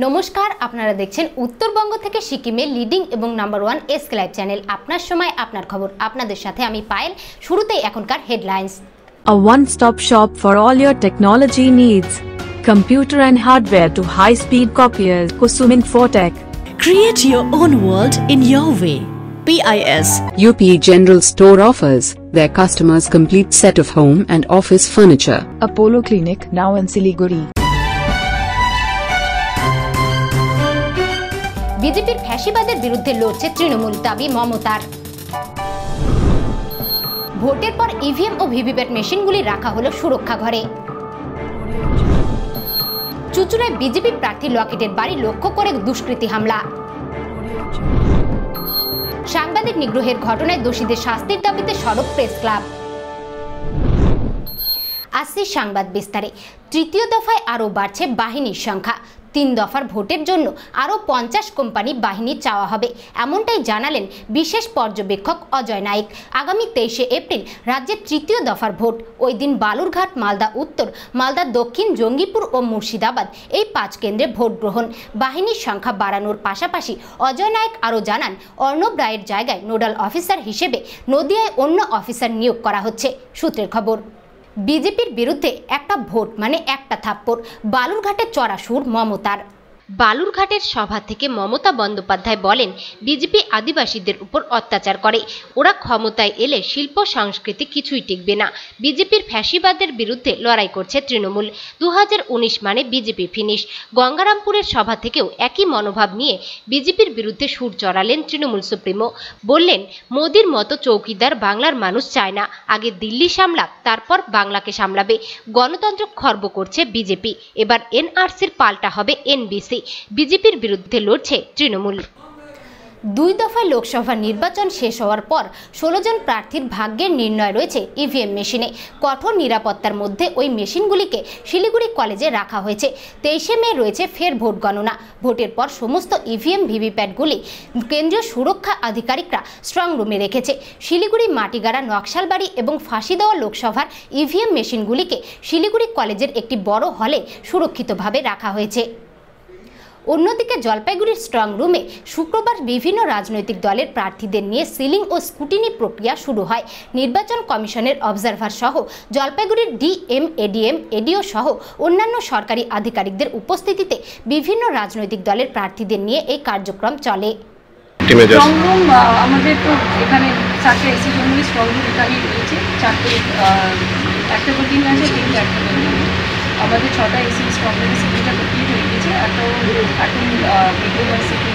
নমস্কার, আপনারা দেখছেন উত্তরবঙ্গ থেকে সিকিমের লিডিং এবং নাম্বার 1 এসকে লাইভ চ্যানেল। আপনার সময় আপনার খবর, আপনাদের সাথে আমি পায়েল। শুরুতেই এখনকার headlines. A one-stop shop for all your technology needs. Computer and hardware to high-speed copiers. Kusum Infotech. Create your own world in your way. PIS. UP General Store offers their customers complete set of home and office furniture. Apollo Clinic now in Siliguri. বিজেপির ফ্যাসিবাদের বিরুদ্ধে লড়ছে তৃণমূল, দাবি মমতার। ভোটের পর EVM ও VVPAT মেশিনগুলি রাখা হলো সুরক্ষা ঘরে। চুঁচুড়ায় বিজেপি প্রার্থী লকেটের বাড়ি লক্ষ্য করে দুষ্কৃতী হামলা। সাংবাদিক নিগ্রহের ঘটনায় দোষীদের শাস্তির দাবিতে সরব প্রেস ক্লাব। আসছে সংবাদ বিস্তারে। তৃতীয় দফায় আরও বাড়ছে বাহিনীর সংখ্যা। 3 দফার ভোটের জন্য আরও 50 কোম্পানি বাহিনী চাওয়া হবে, এমনটাই জানালেন বিশেষ পর্যবেক্ষক অজয় নায়েক। আগামী 23শে এপ্রিল রাজ্যের তৃতীয় দফার ভোট। ওই দিন বালুরঘাট, মালদা উত্তর, মালদা দক্ষিণ, জঙ্গিপুর ও মুর্শিদাবাদ এই 5 কেন্দ্রে ভোট গ্রহণ। বাহিনীর সংখ্যা বাড়ানোর পাশাপাশি অজয় নায়েক আরও জানান, অর্ণব রায়ের জায়গায় নোডাল অফিসার হিসেবে নদিয়ায় অন্য অফিসার নিয়োগ করা হচ্ছে। সূত্রের খবর। বিজেপির বিরুদ্ধে একটা ভোট মানে একটা থাপ্পড়, বালুরঘাটে চড়া সুর মমতার। বালুরঘাটের সভা থেকে মমতা বন্দ্যোপাধ্যায় বলেন, বিজেপি আদিবাসীদের উপর অত্যাচার করে, ওরা ক্ষমতায় এলে শিল্প সংস্কৃতি কিছুই টিকবে না। বিজেপির ফ্যাসিবাদের বিরুদ্ধে লড়াই করছে তৃণমূল। 2019 মানে বিজেপি ফিনিশ। গঙ্গারামপুরের সভা থেকেও একই মনোভাব নিয়ে বিজেপির বিরুদ্ধে সুর চড়ালেন তৃণমূল সুপ্রিমো। বললেন, মোদির মতো চৌকিদার বাংলার মানুষ চায় না, আগে দিল্লি সামলাক, তারপর বাংলাকে সামলাবে। গণতন্ত্র খর্ব করছে বিজেপি, এবার এনআরসির পাল্টা হবে এনবিসি। বিজেপির বিরুদ্ধে লড়ছে তৃণমূল। 2 দফায় লোকসভা নির্বাচন শেষ হওয়ার পর 16 জন প্রার্থীর ভাগ্যের নির্ণয় রয়েছে ইভিএম মেশিনে। কঠোর নিরাপত্তার মধ্যে ওই মেশিনগুলিকে শিলিগুড়ি কলেজে রাখা হয়েছে। 23শে মে রয়েছে ফের ভোট গণনা। ভোটের পর সমস্ত ইভিএম ভিভিপ্যাটগুলি কেন্দ্রীয় সুরক্ষা আধিকারিকরা স্ট্রং রুমে রেখেছে। শিলিগুড়ি, মাটিগাড়া, নকশালবাড়ি এবং ফাঁসি দেওয়া লোকসভার ইভিএম মেশিনগুলিকে শিলিগুড়ি কলেজের একটি বড় হলে সুরক্ষিতভাবে রাখা হয়েছে। অন্যদিকে জলপাইগুড়ির স্ট্রং রুমে শুক্রবার বিভিন্ন রাজনৈতিক দলের প্রার্থীদের নিয়ে সিলিং ও স্কুটিনি প্রক্রিয়া শুরু হয়। নির্বাচন কমিশনের অবজারভার সহ জলপাইগুড়ির ডিএম, এডিএম, এডিও সহ অন্যান্য সরকারি আধিকারিকদের উপস্থিতিতে বিভিন্ন রাজনৈতিক দলের প্রার্থীদের নিয়ে এই কার্যক্রম চলে। স্ট্রং রুম আমাদের তো এখানে 4টে এসি জন্য স্ট্রং রুম এখানেই রয়েছে। 4টে, একটা কোটিং আছে, 3টে একটা কোটিং। আমাদের 6টা এসি স্ট্রং রুমের সিলিংটা কমপ্লিট হয়ে গেছে। এখন মেডিকেল সিলিং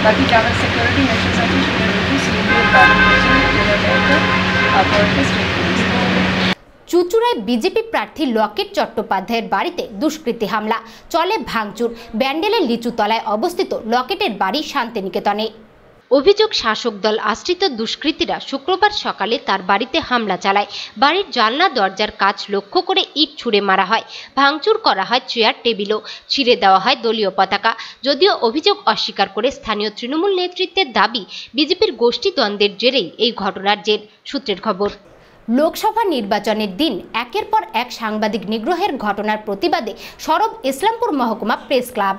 বাকি যারা সিকিউরিটি মেশার্স আছে সেটা রয়েছে। সিলিংগুলো চুঁচুড়ায় বিজেপি প্রার্থী লকেট চট্টোপাধ্যায়ের বাড়িতে দুষ্কৃতী হামলা, চলে ভাঙচুর। ব্যান্ডেলের লিচুতলায় অবস্থিত লকেটের বাড়ি শান্তিনিকেতনে। অভিযোগ, শাসক দল আশ্রিত দুষ্কৃতীরা শুক্রবার সকালে তার বাড়িতে হামলা চালায়। বাড়ির জানলা দরজার কাচ লক্ষ্য করে ইট ছুঁড়ে মারা হয়, ভাঙচুর করা হয় চেয়ার টেবিলও, ছিঁড়ে দেওয়া হয় দলীয় পতাকা। যদিও অভিযোগ অস্বীকার করে স্থানীয় তৃণমূল নেতৃত্বের দাবি, বিজেপির গোষ্ঠীদ্বন্দ্বের জেরেই এই ঘটনার জের। সূত্রের খবর। লোকসভা নির্বাচনের দিন একের পর এক সাংবাদিক নিগ্রহের ঘটনার প্রতিবাদে সরব ইসলামপুর মহকুমা প্রেস ক্লাব।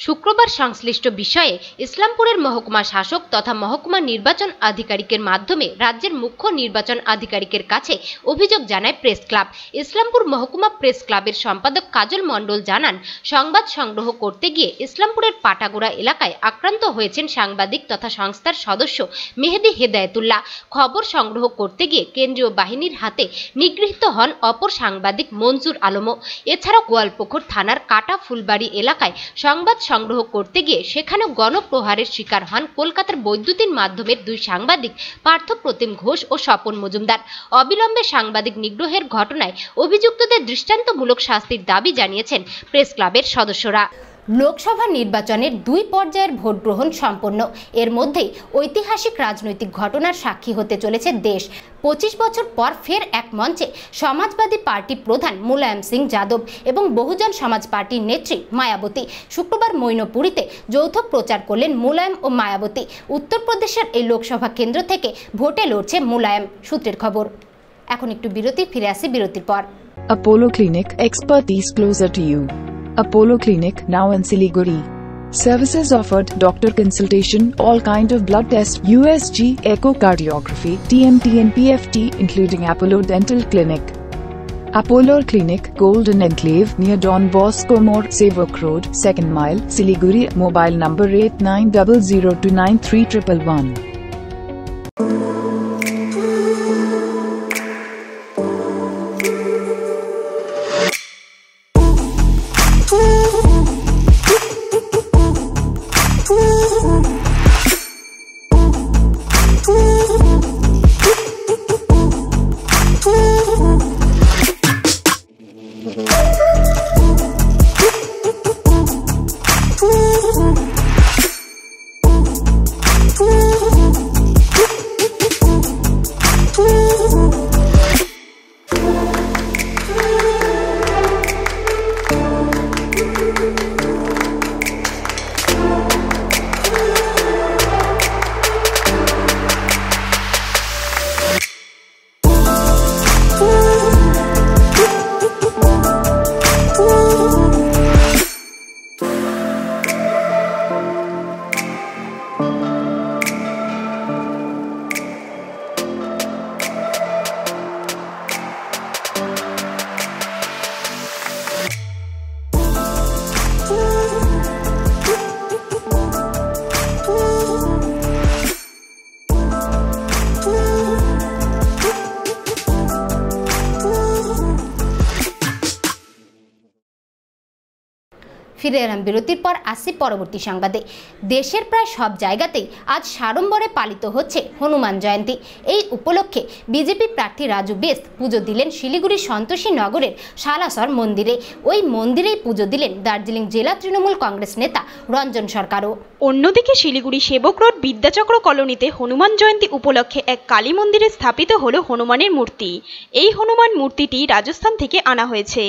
শুক্রবার সংশ্লিষ্ট বিষয়ে ইসলামপুরের মহকুমা শাসক তথা মহকুমা নির্বাচন আধিকারিকের মাধ্যমে রাজ্যের মুখ্য নির্বাচন আধিকারিকের কাছে অভিযোগ জানায় প্রেস ক্লাব। ইসলামপুর মহকুমা প্রেস ক্লাবের সম্পাদক কাজল মণ্ডল জানান, সংবাদ সংগ্রহ করতে গিয়ে ইসলামপুরের পাটাগোড়া এলাকায় আক্রান্ত হয়েছেন সাংবাদিক তথা সংস্থার সদস্য মেহেদি হেদায়েতুল্লাহ। খবর সংগ্রহ করতে গিয়ে কেন্দ্রীয় বাহিনীর হাতে নিগৃহীত হন অপর সাংবাদিক মনজুর আলমও। এছাড়াও গোয়ালপুকুর থানার কাটা ফুলবাড়ি এলাকায় সংবাদ সংগ্রহ করতে গিয়ে সেখানেও গণপ্রহারের শিকার হন কলকাতার বৈদ্যুতিন মাধ্যমের 2 সাংবাদিক পার্থ প্রতিম ঘোষ ও স্বপন মজুমদার। অবিলম্বে সাংবাদিক নিগ্রহের ঘটনায় অভিযুক্তদের দৃষ্টান্তমূলক শাস্তির দাবি জানিয়েছেন প্রেস ক্লাবের সদস্যরা। লোকসভা নির্বাচনের 2 পর্যায়ের ভোট গ্রহণ সম্পন্ন। এর মধ্যেই ঐতিহাসিক রাজনৈতিক ঘটনার সাক্ষী হতে চলেছে দেশ। 25 বছর পর ফের এক মঞ্চে সমাজবাদী পার্টি প্রধান মুলায়ম সিং যাদব এবং বহুজন সমাজ পার্টির নেত্রী মায়াবতী। শুক্রবার মৈনপুরীতে যৌথ প্রচার করলেন মুলায়ম ও মায়াবতী। উত্তরপ্রদেশের এই লোকসভা কেন্দ্র থেকে ভোটে লড়ছে মুলায়ম। সূত্রের খবর। এখন একটু বিরতি, ফিরে আসি বিরতির পর। Apollo Clinic, expertise closer to you. Apollo Clinic, now in Siliguri. Services offered: doctor consultation, all kind of blood tests, USG, echocardiography, TMT and PFT, including Apollo Dental Clinic. Apollo Clinic, Golden Enclave, near Don Bosco More, Sevok Road, 2nd Mile, Siliguri. Mobile number 8900293111. ফিরে এলাম বিরতির পর, আসছি পরবর্তী সংবাদে। দেশের প্রায় সব জায়গাতেই আজ সাড়ম্বরে পালিত হচ্ছে হনুমান জয়ন্তী। এই উপলক্ষে বিজেপি প্রার্থী রাজু বেস্ত পুজো দিলেন শিলিগুড়ির সন্তোষী নগরের শালাসর মন্দিরে। ওই মন্দিরেই পুজো দিলেন দার্জিলিং জেলা তৃণমূল কংগ্রেস নেতা রঞ্জন সরকারও। অন্যদিকে শিলিগুড়ি সেবক রোড বিদ্যাচক্র কলোনিতে হনুমান জয়ন্তী উপলক্ষে এক কালী মন্দিরে স্থাপিত হলো হনুমানের মূর্তি। এই হনুমান মূর্তিটি রাজস্থান থেকে আনা হয়েছে।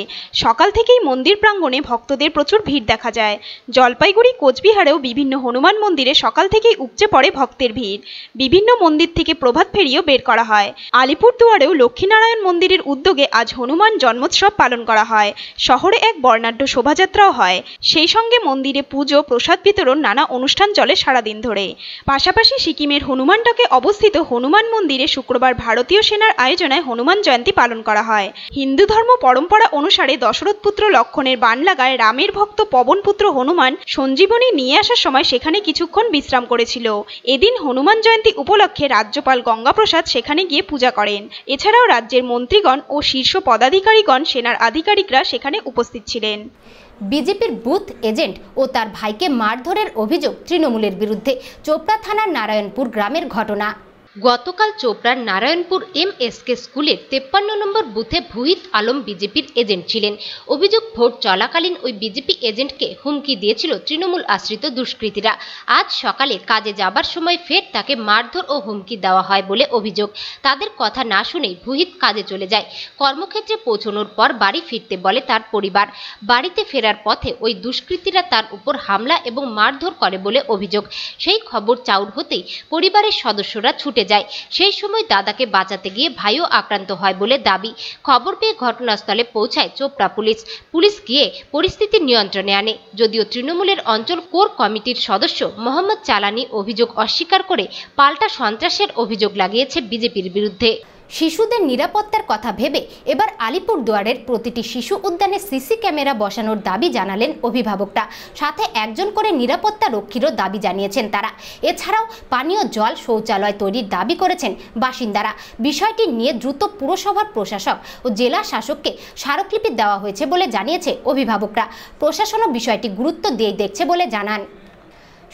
সকাল থেকেই মন্দির প্রাঙ্গণে ভক্তদের প্রচুর ভিড় দেখা যায়। জলপাইগুড়ি, কোচবিহারেও বিভিন্ন হনুমান মন্দিরে সকাল থেকেই উপচে পড়ে ভক্তের ভিড়। বিভিন্ন মন্দির থেকে প্রভাত ফেরিও বের করা হয়। আলিপুরদুয়ারেও লক্ষ্মীনারায়ণ মন্দিরের উদ্যোগে আজ হনুমান জন্মোৎসব পালন করা হয়। শহরে এক বর্ণাঢ্য শোভাযাত্রাও হয়। সেই সঙ্গে মন্দিরে পুজো, প্রসাদ বিতরণ, নানা অনুষ্ঠান চলে সারাদিন ধরে। পাশাপাশি সিকিমের হনুমানটকে অবস্থিত হনুমান মন্দিরে শুক্রবার ভারতীয় সেনার আয়োজনায় হনুমান জয়ন্তী পালন করা হয়। হিন্দু ধর্ম পরম্পরা অনুসারে দশরথ পুত্র লক্ষণের বাণ লাগায় রামের ভক্ত পবনপুত্র হনুমান সঞ্জীবনী নিয়ে আসার সময় সেখানে কিছুক্ষণ বিশ্রাম করেছিল। এদিন হনুমান জয়ন্তী উপলক্ষে রাজ্যপাল গঙ্গাপ্রসাদ সেখানে গিয়ে পূজা করেন। এছাড়াও রাজ্যের মন্ত্রীগণ ও শীর্ষ পদাধিকারীগণ, সেনার আধিকারিকরা সেখানে উপস্থিত ছিলেন। বিজেপির বুথ এজেন্ট ও তার ভাইকে মারধরের অভিযোগ তৃণমূলের বিরুদ্ধে। চোপড়া থানার নারায়ণপুর গ্রামের ঘটনা। গতকাল চোপড়ার নারায়ণপুর MSK স্কুলের 53 নম্বর বুথে ভুহিত আলম বিজেপির এজেন্ট ছিলেন। অভিযোগ, ভোট চলাকালীন ওই বিজেপি এজেন্টকে হুমকি দিয়েছিল তৃণমূল আশ্রিত দুষ্কৃতীরা। আজ সকালে কাজে যাবার সময় ফের তাকে মারধর ও হুমকি দেওয়া হয় বলে অভিযোগ। তাদের কথা না শুনেই ভুহিত কাজে চলে যায়। কর্মক্ষেত্রে পৌঁছানোর পর বাড়ি ফিরতে বলে তার পরিবার। বাড়িতে ফেরার পথে ওই দুষ্কৃতীরা তার উপর হামলা এবং মারধর করে বলে অভিযোগ। সেই খবর চাউর হতেই পরিবারের সদস্যরা ছুটে যায়। সেই সময় দাদাকে বাঁচাতে গিয়ে ভাইও আক্রান্ত হয় বলে দাবি। খবর পেয়ে ঘটনাস্থলে পৌঁছায় চোপড়া পুলিশ। পুলিশ গিয়ে পরিস্থিতি নিয়ন্ত্রণে আনে। যদিও তৃণমূলের অঞ্চল কোর কমিটির সদস্য মোহাম্মদ চালানি অভিযোগ অস্বীকার করে পাল্টা সন্ত্রাসের অভিযোগ লাগিয়েছে বিজেপির বিরুদ্ধে। শিশুদের নিরাপত্তার কথা ভেবে এবার আলিপুরদুয়ারের প্রতিটি শিশু উদ্যানে সিসি ক্যামেরা বসানোর দাবি জানালেন অভিভাবকরা। সাথে একজন করে নিরাপত্তা রক্ষীরও দাবি জানিয়েছেন তারা। এছাড়াও পানীয় জল, শৌচালয় তৈরির দাবি করেছেন বাসিন্দারা। বিষয়টি নিয়ে দ্রুত পুরসভার প্রশাসক ও জেলা শাসককে স্মারকলিপি দেওয়া হয়েছে বলে জানিয়েছে অভিভাবকরা। প্রশাসনও বিষয়টি গুরুত্ব দিয়ে দেখছে বলে জানান।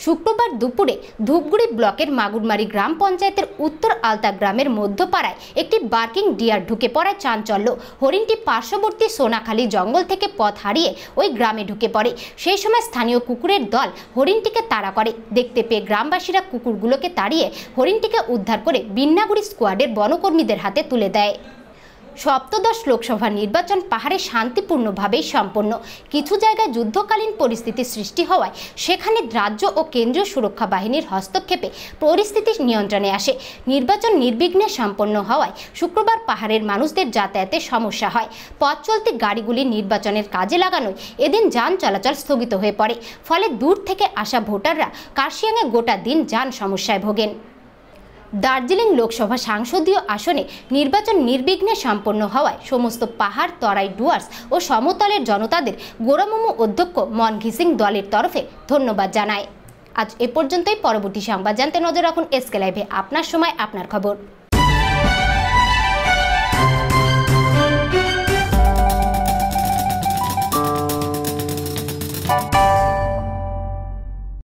শুক্রবার দুপুরে ধূপগুড়ি ব্লকের মাগুরমারি গ্রাম পঞ্চায়েতের উত্তর আলতা গ্রামের মধ্যপাড়ায় একটি বার্কিং ডিয়ার ঢুকে পড়ায় চাঞ্চল্য। হরিণটি পার্শ্ববর্তী সোনাখালী জঙ্গল থেকে পথ হারিয়ে ওই গ্রামে ঢুকে পড়ে। সেই সময় স্থানীয় কুকুরের দল হরিণটিকে তাড়া করে। দেখতে পেয়ে গ্রামবাসীরা কুকুরগুলোকে তাড়িয়ে হরিণটিকে উদ্ধার করে বিন্নাগুড়ি স্কোয়াডের বনকর্মীদের হাতে তুলে দেয়। সপ্তদশ লোকসভা নির্বাচন পাহাড়ে শান্তিপূর্ণভাবেই সম্পন্ন। কিছু জায়গায় যুদ্ধকালীন পরিস্থিতি সৃষ্টি হওয়ায় সেখানে রাজ্য ও কেন্দ্রীয় সুরক্ষা বাহিনীর হস্তক্ষেপে পরিস্থিতি নিয়ন্ত্রণে আসে। নির্বাচন নির্বিঘ্নে সম্পন্ন হওয়ায় শুক্রবার পাহাড়ের মানুষদের যাতায়াতে সমস্যা হয়। পথ চলতি গাড়িগুলি নির্বাচনের কাজে লাগানোয় এদিন যান চলাচল স্থগিত হয়ে পড়ে। ফলে দূর থেকে আসা ভোটাররা কার্শিয়াংয়ে গোটা দিন যান সমস্যায় ভোগেন। দার্জিলিং লোকসভা সংসদীয় আসনে নির্বাচন নির্বিঘ্নে সম্পন্ন হওয়ায় সমস্ত পাহাড় তরাই ডুয়ার্স ও সমতলের জনতাদের গোরামুমু অধ্যক্ষ মনঘি সিং দলের তরফে ধন্যবাদ জানায়। আজ এ পর্যন্তই। পরবর্তী সংবাদ জানতে নজর রাখুন এসকে লাইভে। আপনার সময় আপনার খবর।